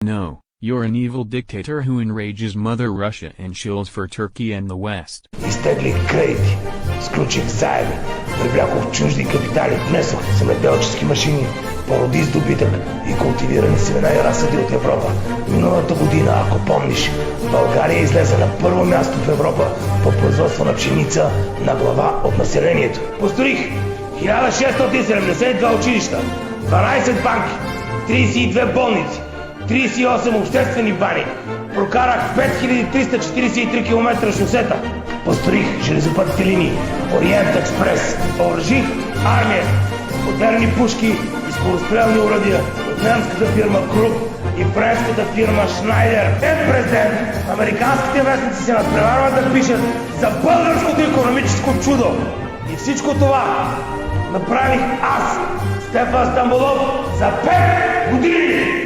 No, you're an evil dictator who enrages Mother Russia and shills for Turkey and the West. Изтеглих кредити, сключих заеми, привлякох чужди капитали, внесох земеделчески машини, породи с добитък и култивирани семена и разсъди от Европа. Миналата година, ако помниш, България излезе на първо място в Европа по производство на пшеница на глава от населението. Построих 1672 училища, 12 банки, 32 болници, 38 обществени бани, прокарах 5343 км шосета, построих железопътните линии, Ориент Експрес, въоръжих армия, модерни пушки и скорострелни оръдия от немската фирма Круп и френската фирма Шнайдер. Президент, американските вестници се надпреварват да пишат за българското икономическо чудо. И всичко това направих аз, Стефан Стамболов, за 5 години!